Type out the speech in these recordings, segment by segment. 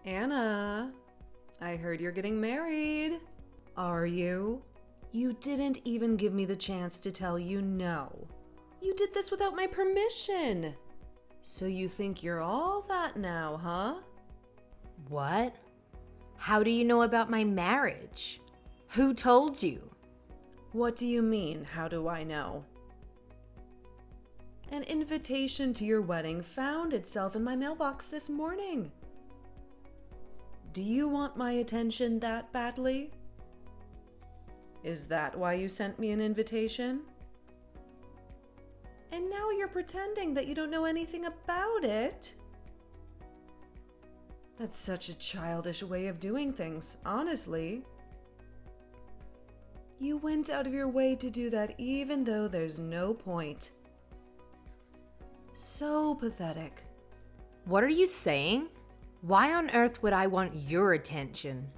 Anna, I heard you're getting married. Are you? You didn't even give me the chance to tell you no. You did this without my permission. So you think you're all that now, huh? What? How do you know about my marriage? Who told you? What do you mean, how do I know? An invitation to your wedding found itself in my mailbox this morning. Do you want my attention that badly? Is that why you sent me an invitation? And now you're pretending that you don't know anything about it? That's such a childish way of doing things, honestly. You went out of your way to do that even though there's no point. So pathetic. What are you saying? Why on earth would I want your attention?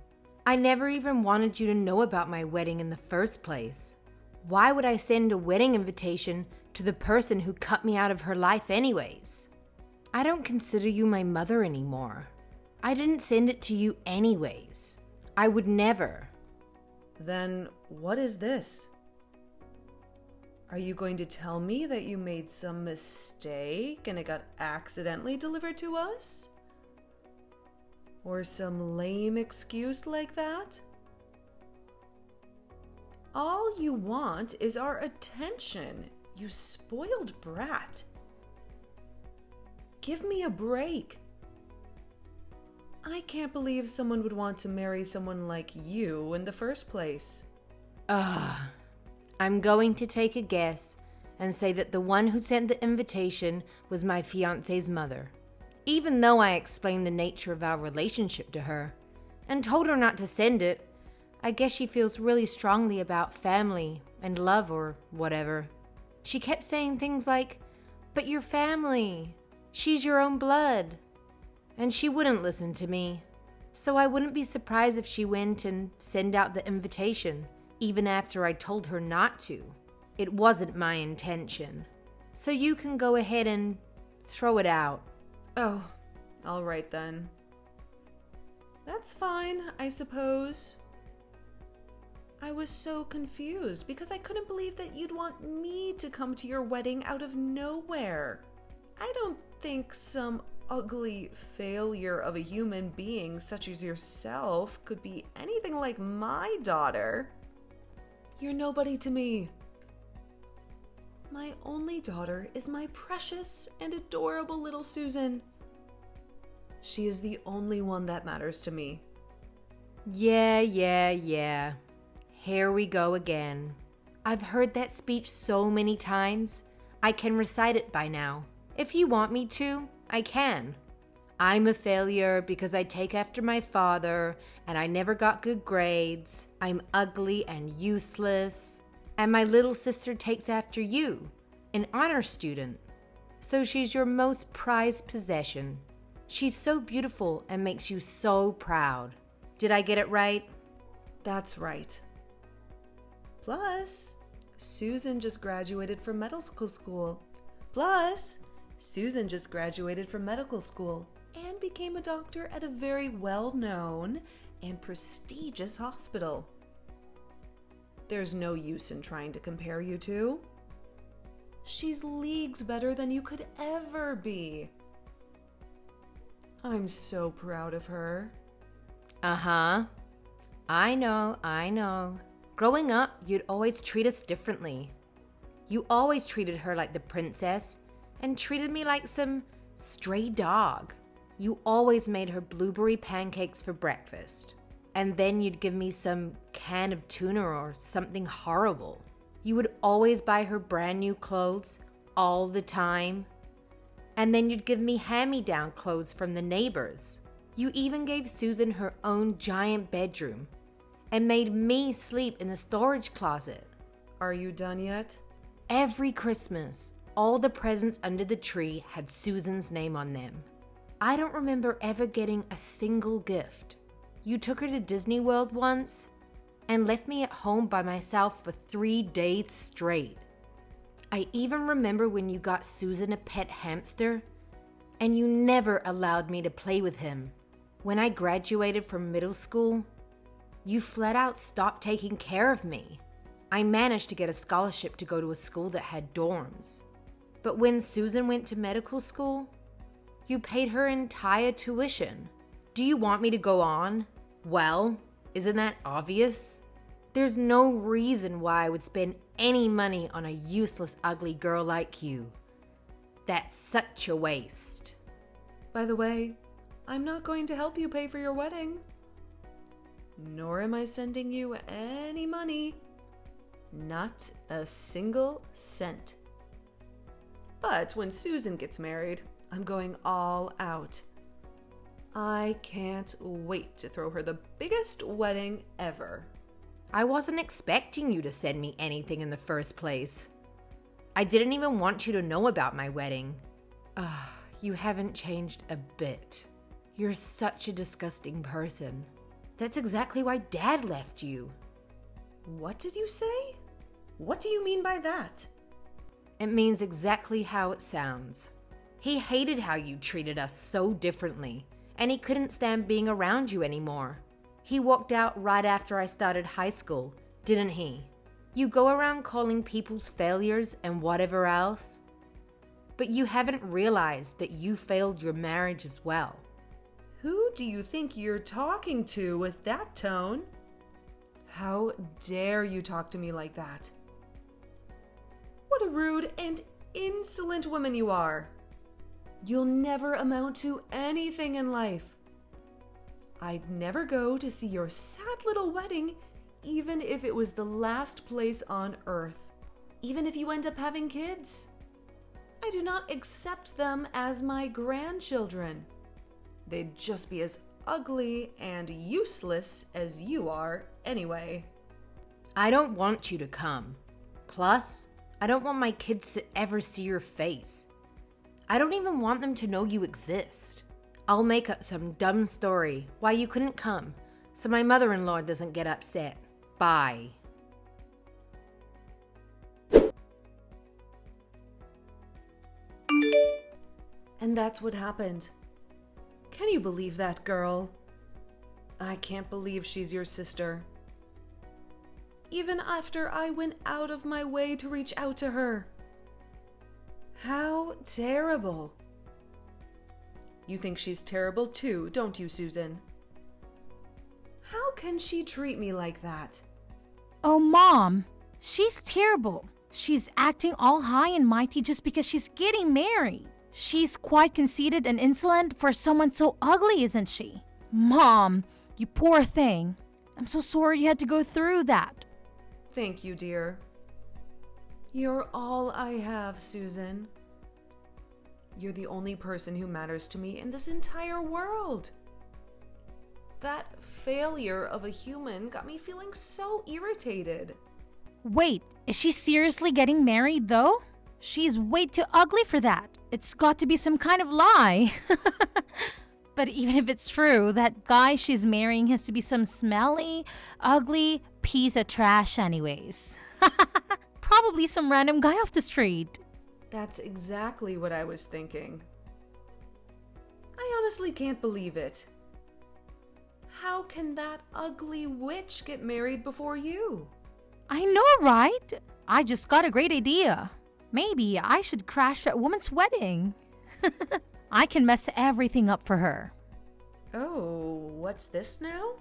I never even wanted you to know about my wedding in the first place. Why would I send a wedding invitation to the person who cut me out of her life anyways? I don't consider you my mother anymore. I didn't send it to you anyways. I would never. Then what is this? Are you going to tell me that you made some mistake and it got accidentally delivered to us? Or some lame excuse like that? All you want is our attention, you spoiled brat. Give me a break. I can't believe someone would want to marry someone like you in the first place. I'm going to take a guess and say that the one who sent the invitation was my fiance's mother. Even though I explained the nature of our relationship to her and told her not to send it, I guess she feels really strongly about family and love or whatever. She kept saying things like, "But you're family. She's your own blood." And she wouldn't listen to me. So I wouldn't be surprised if she went and sent out the invitation, even after I told her not to. It wasn't my intention. So you can go ahead and throw it out. Oh, all right then. That's fine, I suppose. I was so confused because I couldn't believe that you'd want me to come to your wedding out of nowhere. I don't think some ugly failure of a human being such as yourself could be anything like my daughter. You're nobody to me. My only daughter is my precious and adorable little Susan. She is the only one that matters to me. Yeah. Here we go again. I've heard that speech so many times. I can recite it by now. If you want me to, I can. I'm a failure because I take after my father and I never got good grades. I'm ugly and useless. And my little sister takes after you, an honor student. So she's your most prized possession. She's so beautiful and makes you so proud. Did I get it right? That's right. Plus, Susan just graduated from medical school. And became a doctor at a very well-known and prestigious hospital. There's no use in trying to compare you two. She's leagues better than you could ever be. I'm so proud of her. I know. Growing up, you'd always treat us differently. You always treated her like the princess and treated me like some stray dog. You always made her blueberry pancakes for breakfast. And then you'd give me some can of tuna or something horrible. You would always buy her brand new clothes all the time. And then you'd give me hand-me-down clothes from the neighbors. You even gave Susan her own giant bedroom and made me sleep in the storage closet. Are you done yet? Every Christmas, all the presents under the tree had Susan's name on them. I don't remember ever getting a single gift. You took her to Disney World once and left me at home by myself for 3 days straight. I even remember when you got Susan a pet hamster and you never allowed me to play with him. When I graduated from middle school, you flat out stopped taking care of me. I managed to get a scholarship to go to a school that had dorms. But when Susan went to medical school, you paid her entire tuition. Do you want me to go on? Well, isn't that obvious? There's no reason why I would spend any money on a useless, ugly girl like you. That's such a waste. By the way, I'm not going to help you pay for your wedding. Nor am I sending you any money. Not a single cent. But when Susan gets married, I'm going all out. I can't wait to throw her the biggest wedding ever. I wasn't expecting you to send me anything in the first place. I didn't even want you to know about my wedding. You haven't changed a bit. You're such a disgusting person. That's exactly why Dad left you. What did you say? What do you mean by that? It means exactly how it sounds. He hated how you treated us so differently, and he couldn't stand being around you anymore. He walked out right after I started high school, didn't he? You go around calling people's failures and whatever else, but you haven't realized that you failed your marriage as well. Who do you think you're talking to with that tone? How dare you talk to me like that? What a rude and insolent woman you are. You'll never amount to anything in life. I'd never go to see your sad little wedding, even if it was the last place on earth. Even if you end up having kids. I do not accept them as my grandchildren. They'd just be as ugly and useless as you are anyway. I don't want you to come. Plus, I don't want my kids to ever see your face. I don't even want them to know you exist. I'll make up some dumb story why you couldn't come, so my mother-in-law doesn't get upset. Bye. And that's what happened. Can you believe that, girl? I can't believe she's your sister. Even after I went out of my way to reach out to her. How terrible. You think she's terrible too, don't you, Susan? How can she treat me like that? Oh, Mom, she's terrible. She's acting all high and mighty just because she's getting married. She's quite conceited and insolent for someone so ugly, isn't she? Mom, you poor thing. I'm so sorry you had to go through that. Thank you, dear. You're all I have, Susan. You're the only person who matters to me in this entire world. That failure of a human got me feeling so irritated. Wait, is she seriously getting married though? She's way too ugly for that. It's got to be some kind of lie. But even if it's true, that guy she's marrying has to be some smelly, ugly piece of trash anyways. Probably some random guy off the street. That's exactly what I was thinking. I honestly can't believe it. How can that ugly witch get married before you? I know, right? I just got a great idea. Maybe I should crash that woman's wedding. I can mess everything up for her. Oh, what's this now?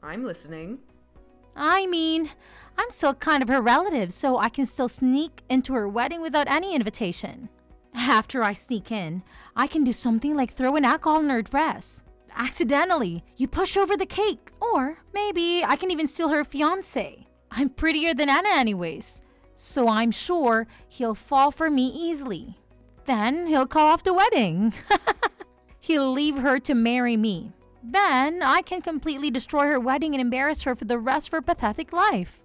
I'm listening. I mean, I'm still kind of her relative, so I can still sneak into her wedding without any invitation. After I sneak in, I can do something like throw in alcohol in her dress. Accidentally, you push over the cake. Or maybe I can even steal her fiancé. I'm prettier than Anna anyways, so I'm sure he'll fall for me easily. Then he'll call off the wedding. He'll leave her to marry me. Then I can completely destroy her wedding and embarrass her for the rest of her pathetic life.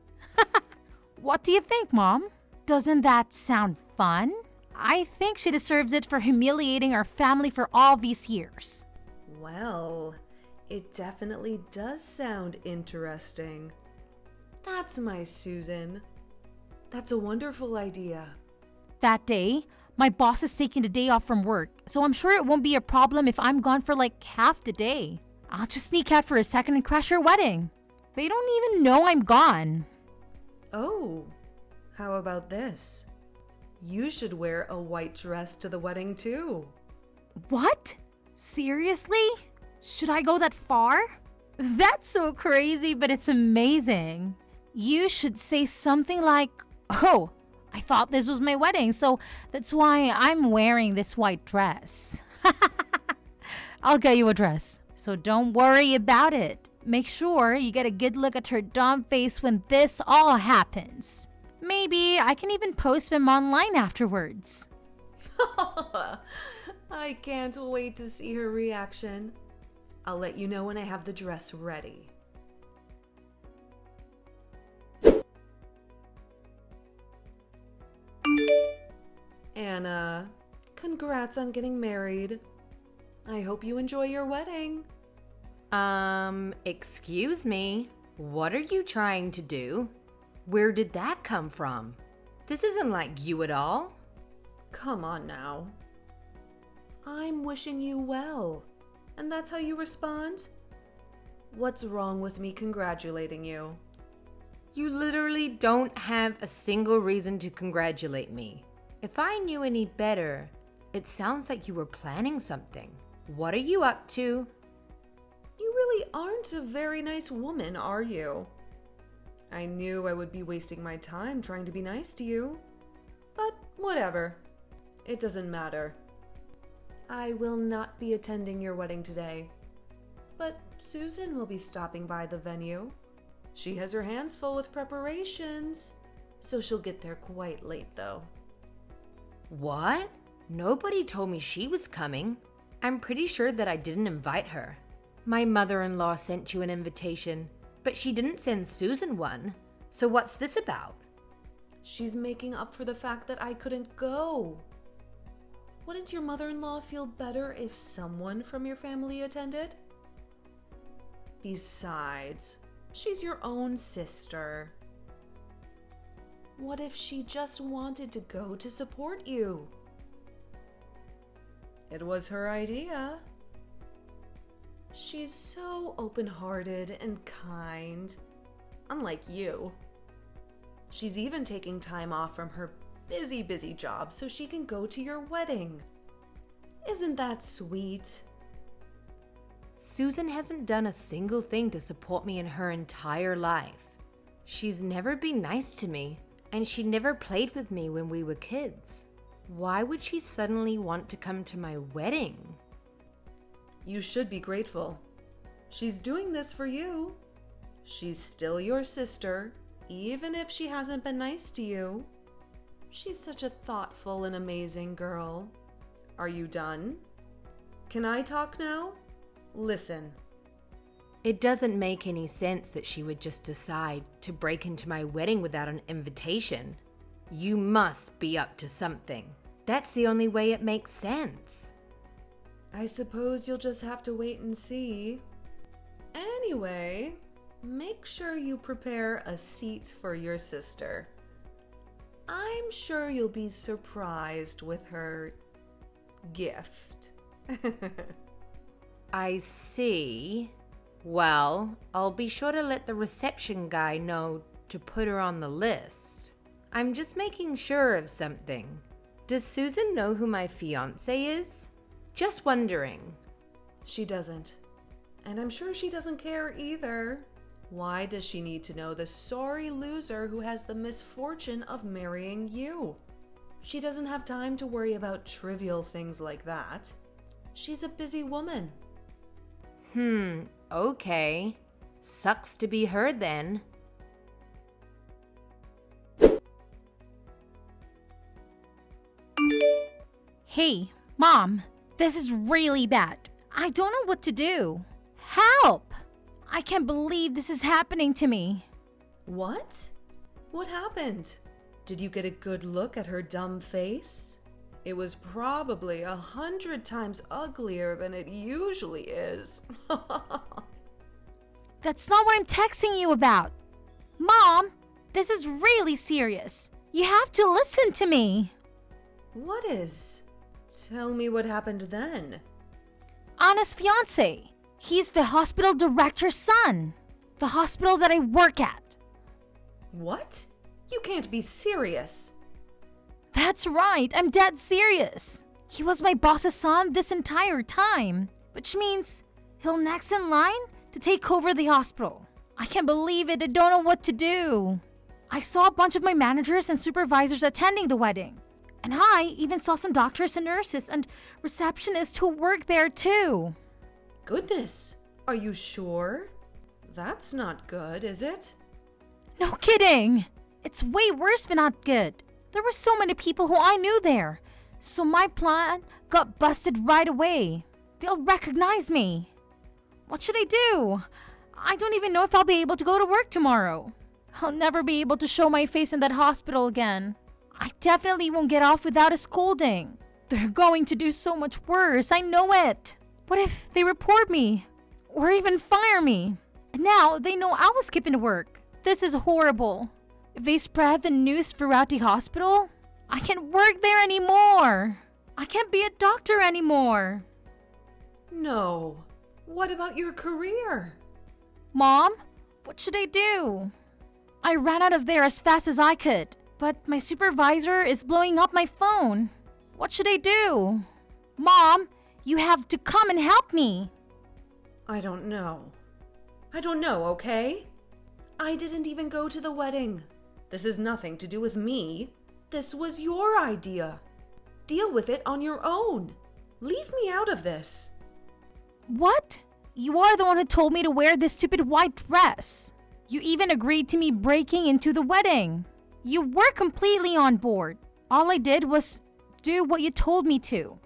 What do you think, Mom? Doesn't that sound fun? I think she deserves it for humiliating our family for all these years. Well, it definitely does sound interesting. That's my Susan. That's a wonderful idea. That day, My boss is taking the day off from work, so I'm sure it won't be a problem if I'm gone for like half the day. I'll just sneak out for a second and crash your wedding. They don't even know I'm gone. Oh, how about this? You should wear a white dress to the wedding too. What? Seriously? Should I go that far? That's so crazy, but it's amazing. You should say something like, "Oh, I thought this was my wedding, so that's why I'm wearing this white dress." I'll get you a dress, so don't worry about it. Make sure you get a good look at her dumb face when this all happens. Maybe I can even post them online afterwards. I can't wait to see her reaction. I'll let you know when I have the dress ready. Anna, congrats on getting married. I hope you enjoy your wedding. Excuse me. What are you trying to do? Where did that come from? This isn't like you at all. Come on now. I'm wishing you well. And that's how you respond? What's wrong with me congratulating you? You literally don't have a single reason to congratulate me. If I knew any better, it sounds like you were planning something. What are you up to? You really aren't a very nice woman, are you? I knew I would be wasting my time trying to be nice to you. But whatever. It doesn't matter. I will not be attending your wedding today. But Susan will be stopping by the venue. She has her hands full with preparations, so she'll get there quite late though. What? Nobody told me she was coming. I'm pretty sure that I didn't invite her. My mother-in-law sent you an invitation, but she didn't send Susan one. So what's this about? She's making up for the fact that I couldn't go. Wouldn't your mother-in-law feel better if someone from your family attended? Besides, she's your own sister. What if she just wanted to go to support you? It was her idea. She's so open-hearted and kind, unlike you. She's even taking time off from her busy job so she can go to your wedding. Isn't that sweet? Susan hasn't done a single thing to support me in her entire life. She's never been nice to me, and she never played with me when we were kids. Why would she suddenly want to come to my wedding? You should be grateful. She's doing this for you. She's still your sister, even if she hasn't been nice to you. She's such a thoughtful and amazing girl. Are you done? Can I talk now? Listen. It doesn't make any sense that she would just decide to break into my wedding without an invitation. You must be up to something. That's the only way it makes sense. I suppose you'll just have to wait and see. Anyway, make sure you prepare a seat for your sister. I'm sure you'll be surprised with her gift. I see. Well, I'll be sure to let the reception guy know to put her on the list. I'm just making sure of something. Does Susan know who my fiancé is? Just wondering. She doesn't. And I'm sure she doesn't care either. Why does she need to know the sorry loser who has the misfortune of marrying you? She doesn't have time to worry about trivial things like that. She's a busy woman. Okay. Sucks to be her then. Hey, Mom, this is really bad. I don't know what to do. Help! I can't believe this is happening to me. What? What happened? Did you get a good look at her dumb face? It was probably 100 times uglier than it usually is. That's not what I'm texting you about. Mom, this is really serious. You have to listen to me. What is? Tell me what happened then. Anna's fiance. He's the hospital director's son. The hospital that I work at. What? You can't be serious. That's right, I'm dead serious. He was my boss's son this entire time, which means he'll next in line to take over the hospital. I can't believe it, I don't know what to do. I saw a bunch of my managers and supervisors attending the wedding. And I even saw some doctors and nurses and receptionists who work there too. Goodness, are you sure? That's not good, is it? No kidding! It's way worse than not good. There were so many people who I knew there. So my plan got busted right away. They'll recognize me. What should I do? I don't even know if I'll be able to go to work tomorrow. I'll never be able to show my face in that hospital again. I definitely won't get off without a scolding. They're going to do so much worse, I know it. What if they report me? Or even fire me? And now they know I was skipping to work. This is horrible. If they spread the news throughout the hospital, I can't work there anymore. I can't be a doctor anymore. No. What about your career? Mom, what should I do? I ran out of there as fast as I could, but my supervisor is blowing up my phone. What should I do? Mom, you have to come and help me. I don't know. Okay? I didn't even go to the wedding. This has nothing to do with me. This was your idea. Deal with it on your own. Leave me out of this. What? You are the one who told me to wear this stupid white dress. You even agreed to me breaking into the wedding. You were completely on board. All I did was do what you told me to.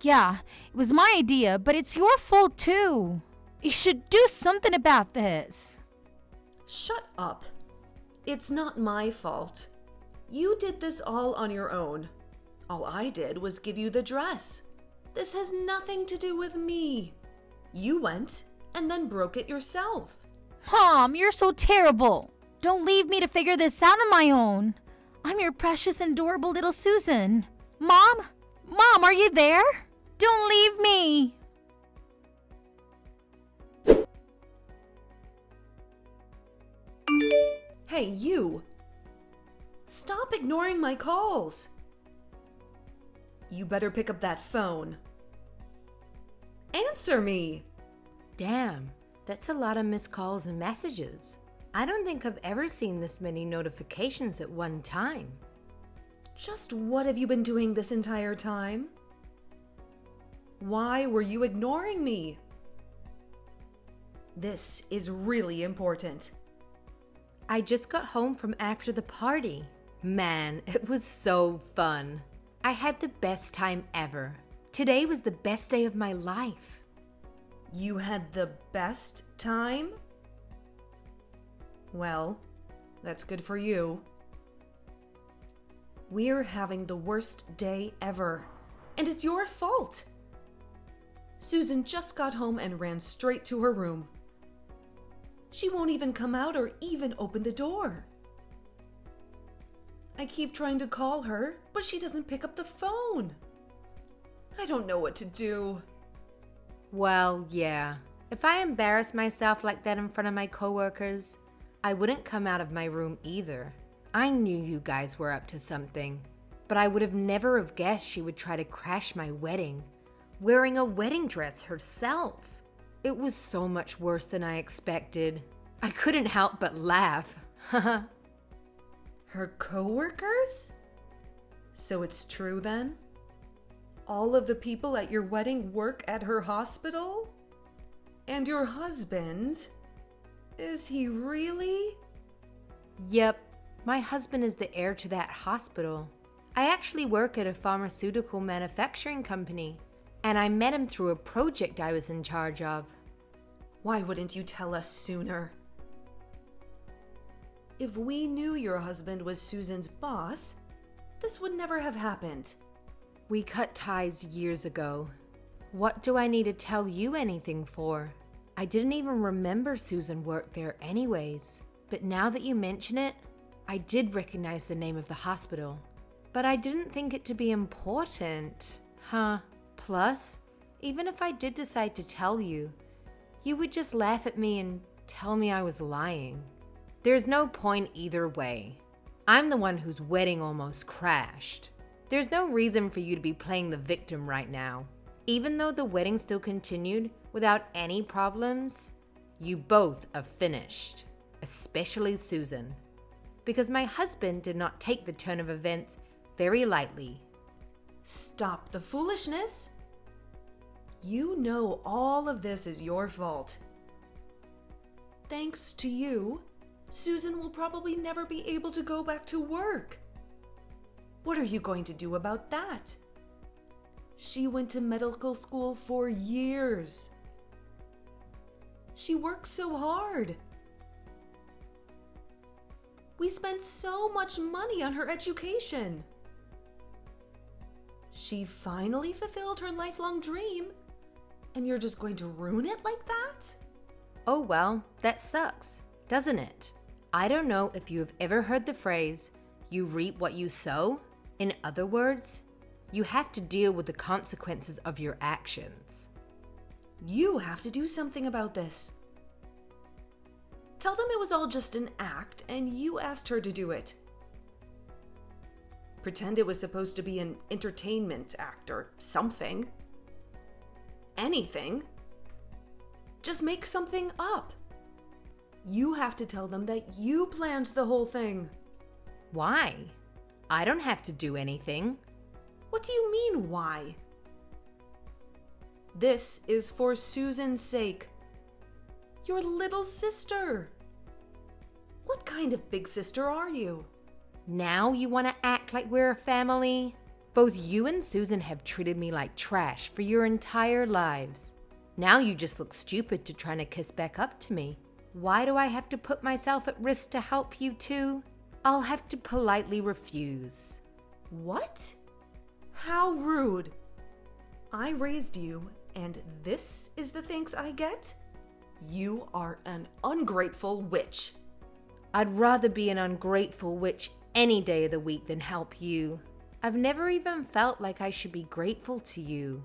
Yeah, it was my idea, but it's your fault too. You should do something about this. Shut up. It's not my fault. You did this all on your own. All I did was give you the dress. This has nothing to do with me. You went and then broke it yourself. Mom, you're so terrible. Don't leave me to figure this out on my own. I'm your precious and adorable little Susan. Mom? Mom, are you there? Don't leave me. Hey, you! Stop ignoring my calls! You better pick up that phone. Answer me! Damn, that's a lot of missed calls and messages. I don't think I've ever seen this many notifications at one time. Just what have you been doing this entire time? Why were you ignoring me? This is really important. I just got home from after the party. Man, it was so fun. I had the best time ever. Today was the best day of my life. You had the best time? Well, that's good for you. We're having the worst day ever, and it's your fault. Susan just got home and ran straight to her room. She won't even come out or even open the door. I keep trying to call her, but she doesn't pick up the phone. I don't know what to do. Well, yeah. If I embarrassed myself like that in front of my coworkers, I wouldn't come out of my room either. I knew you guys were up to something, but I would have never have guessed she would try to crash my wedding, wearing a wedding dress herself. It was so much worse than I expected. I couldn't help but laugh. Her coworkers? So it's true then? All of the people at your wedding work at her hospital? And your husband? Is he really? Yep, my husband is the heir to that hospital. I actually work at a pharmaceutical manufacturing company, and I met him through a project I was in charge of. Why wouldn't you tell us sooner? If we knew your husband was Susan's boss, this would never have happened. We cut ties years ago. What do I need to tell you anything for? I didn't even remember Susan worked there anyways. But now that you mention it, I did recognize the name of the hospital. But I didn't think it to be important. Plus, even if I did decide to tell you, you would just laugh at me and tell me I was lying. There's no point either way. I'm the one whose wedding almost crashed. There's no reason for you to be playing the victim right now. Even though the wedding still continued without any problems, you both are finished, especially Susan, because my husband did not take the turn of events very lightly. Stop the foolishness. You know all of this is your fault. Thanks to you, Susan will probably never be able to go back to work. What are you going to do about that? She went to medical school for years. She worked so hard. We spent so much money on her education. She finally fulfilled her lifelong dream, and you're just going to ruin it like that? Oh well, that sucks, doesn't it? I don't know if you have ever heard the phrase, you reap what you sow. In other words, you have to deal with the consequences of your actions. You have to do something about this. Tell them it was all just an act and you asked her to do it. Pretend it was supposed to be an entertainment act or something. Anything. Just make something up. You have to tell them that you planned the whole thing. Why? I don't have to do anything. What do you mean, why? This is for Susan's sake. Your little sister. What kind of big sister are you? Now you want to act like we're a family? Both you and Susan have treated me like trash for your entire lives. Now you just look stupid to trying to kiss back up to me. Why do I have to put myself at risk to help you too? I'll have to politely refuse. What? How rude. I raised you, and this is the thanks I get? You are an ungrateful witch. I'd rather be an ungrateful witch any day of the week than help you. I've never even felt like I should be grateful to you.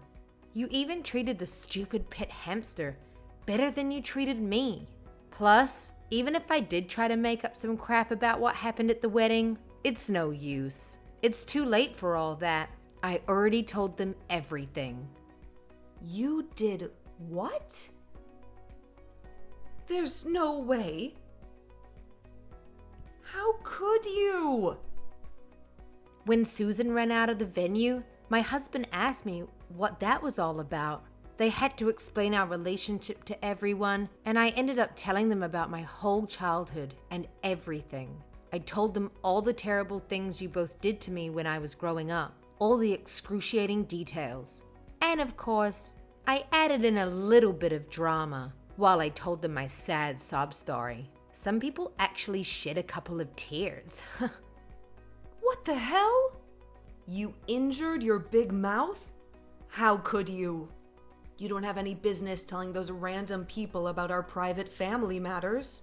You even treated the stupid pet hamster better than you treated me. Plus, even if I did try to make up some crap about what happened at the wedding, it's no use. It's too late for all that. I already told them everything. You did what? There's no way. How could you? When Susan ran out of the venue, my husband asked me what that was all about. They had to explain our relationship to everyone, and I ended up telling them about my whole childhood and everything. I told them all the terrible things you both did to me when I was growing up, all the excruciating details. And of course, I added in a little bit of drama while I told them my sad sob story. Some people actually shed a couple of tears. What the hell? You injured your big mouth? How could you? You don't have any business telling those random people about our private family matters.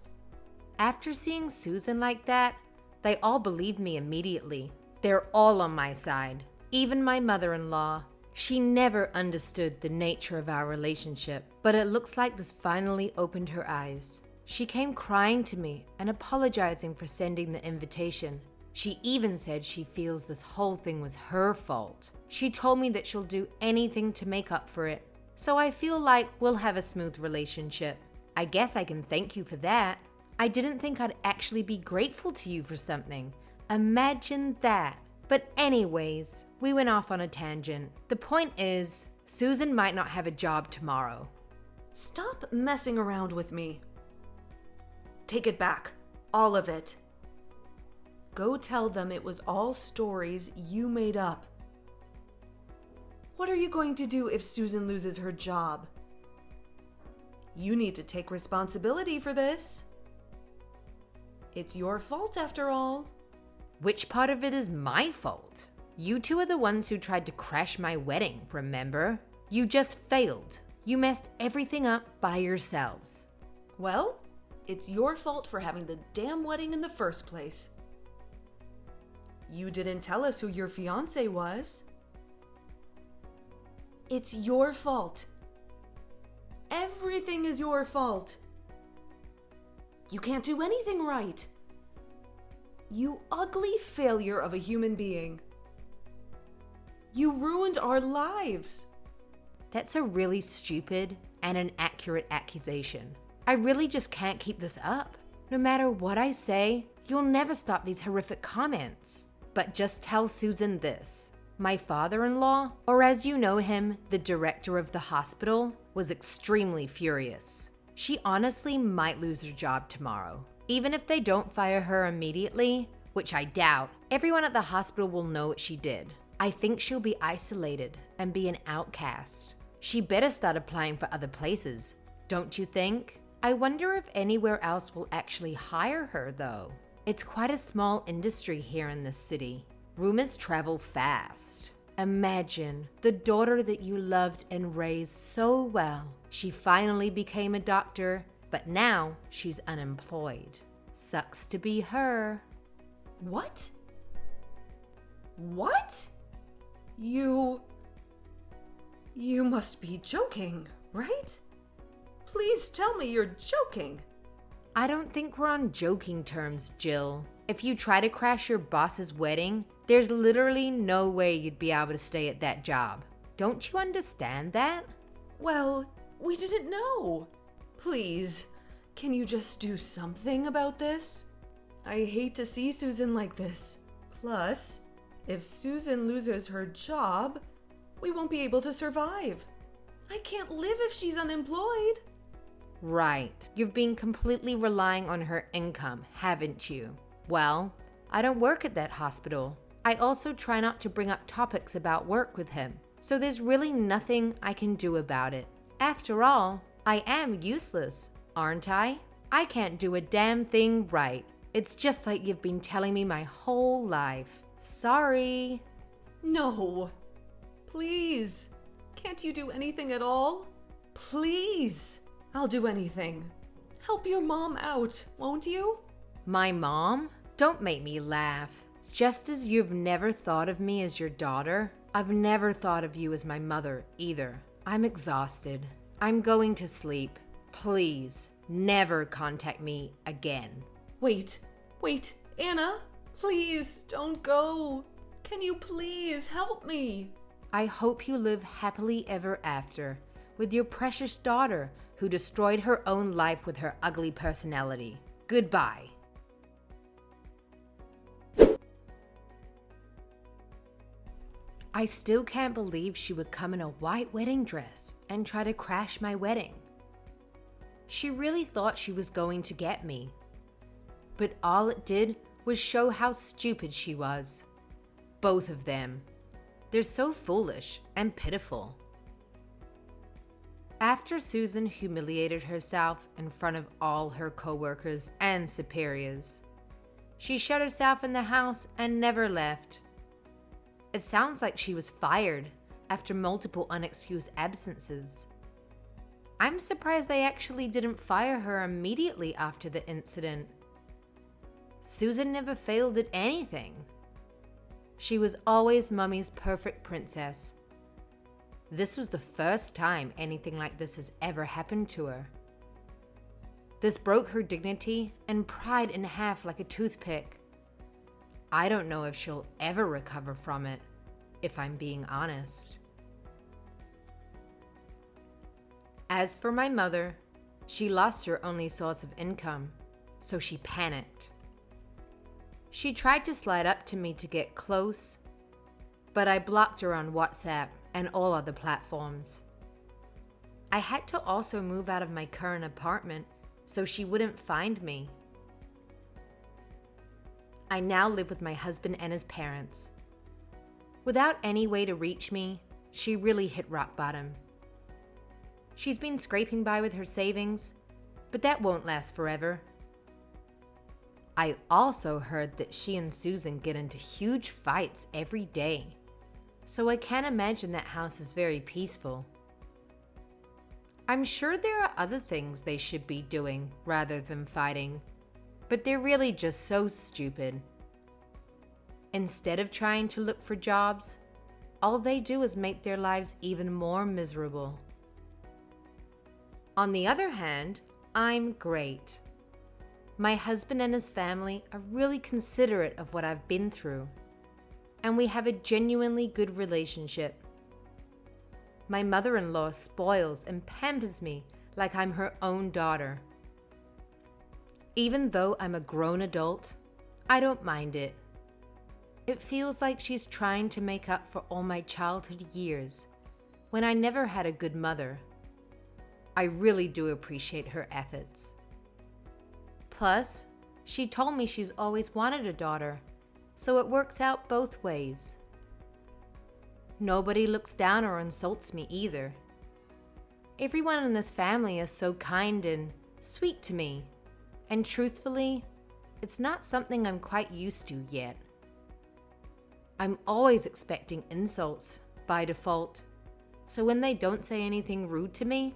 After seeing Susan like that, they all believed me immediately. They're all on my side. Even my mother-in-law. She never understood the nature of our relationship, but it looks like this finally opened her eyes. She came crying to me and apologizing for sending the invitation. She even said she feels this whole thing was her fault. She told me that she'll do anything to make up for it. So I feel like we'll have a smooth relationship. I guess I can thank you for that. I didn't think I'd actually be grateful to you for something. Imagine that. But anyways, we went off on a tangent. The point is, Susan might not have a job tomorrow. Stop messing around with me. Take it back. All of it. Go tell them it was all stories you made up. What are you going to do if Susan loses her job? You need to take responsibility for this. It's your fault after all. Which part of it is my fault? You two are the ones who tried to crash my wedding, remember? You just failed. You messed everything up by yourselves. Well, it's your fault for having the damn wedding in the first place. You didn't tell us who your fiancé was. It's your fault. Everything is your fault. You can't do anything right. You ugly failure of a human being. You ruined our lives. That's a really stupid and inaccurate accusation. I really just can't keep this up. No matter what I say, you'll never stop these horrific comments. But just tell Susan this. My father-in-law, or as you know him, the director of the hospital, was extremely furious. She honestly might lose her job tomorrow. Even if they don't fire her immediately, which I doubt, everyone at the hospital will know what she did. I think she'll be isolated and be an outcast. She better start applying for other places, don't you think? I wonder if anywhere else will actually hire her, though. It's quite a small industry here in this city. Rumors travel fast. Imagine the daughter that you loved and raised so well. She finally became a doctor, but now she's unemployed. Sucks to be her. What? What? You must be joking, right? Please tell me you're joking. I don't think we're on joking terms, Jill. If you try to crash your boss's wedding, there's literally no way you'd be able to stay at that job. Don't you understand that? Well, we didn't know. Please, can you just do something about this? I hate to see Susan like this. Plus, if Susan loses her job, we won't be able to survive. I can't live if she's unemployed. Right. You've been completely relying on her income, haven't you? Well, I don't work at that hospital. I also try not to bring up topics about work with him, so there's really nothing I can do about it. After all, I am useless, aren't I? I can't do a damn thing right. It's just like you've been telling me my whole life. Sorry. No. Please. Can't you do anything at all? Please. I'll do anything. Help your mom out, won't you? My mom? Don't make me laugh. Just as you've never thought of me as your daughter, I've never thought of you as my mother either. I'm exhausted. I'm going to sleep. Please, never contact me again. Wait, Anna, please don't go. Can you please help me? I hope you live happily ever after with your precious daughter who destroyed her own life with her ugly personality. Goodbye. I still can't believe she would come in a white wedding dress and try to crash my wedding. She really thought she was going to get me. But all it did was show how stupid she was. Both of them. They're so foolish and pitiful. After Susan humiliated herself in front of all her coworkers and superiors, she shut herself in the house and never left. It sounds like she was fired after multiple unexcused absences. I'm surprised they actually didn't fire her immediately after the incident. Susan never failed at anything. She was always Mummy's perfect princess. This was the first time anything like this has ever happened to her. This broke her dignity and pride in half like a toothpick. I don't know if she'll ever recover from it, if I'm being honest. As for my mother, she lost her only source of income, so she panicked. She tried to slide up to me to get close, but I blocked her on WhatsApp and all other platforms. I had to also move out of my current apartment so she wouldn't find me. I now live with my husband and his parents. Without any way to reach me, she really hit rock bottom. She's been scraping by with her savings, but that won't last forever. I also heard that she and Susan get into huge fights every day, so I can't imagine that house is very peaceful. I'm sure there are other things they should be doing rather than fighting, but they're really just so stupid. Instead of trying to look for jobs, all they do is make their lives even more miserable. On the other hand, I'm great. My husband and his family are really considerate of what I've been through, and we have a genuinely good relationship. My mother-in-law spoils and pampers me like I'm her own daughter. Even though I'm a grown adult, I don't mind it. It feels like she's trying to make up for all my childhood years when I never had a good mother. I really do appreciate her efforts. Plus, she told me she's always wanted a daughter, so it works out both ways. Nobody looks down or insults me either. Everyone in this family is so kind and sweet to me, and truthfully, it's not something I'm quite used to yet. I'm always expecting insults by default, so when they don't say anything rude to me,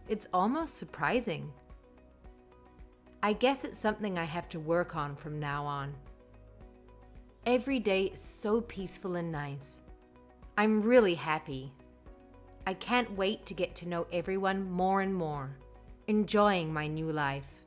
it's almost surprising. I guess it's something I have to work on from now on. Every day is so peaceful and nice. I'm really happy. I can't wait to get to know everyone more and more, enjoying my new life.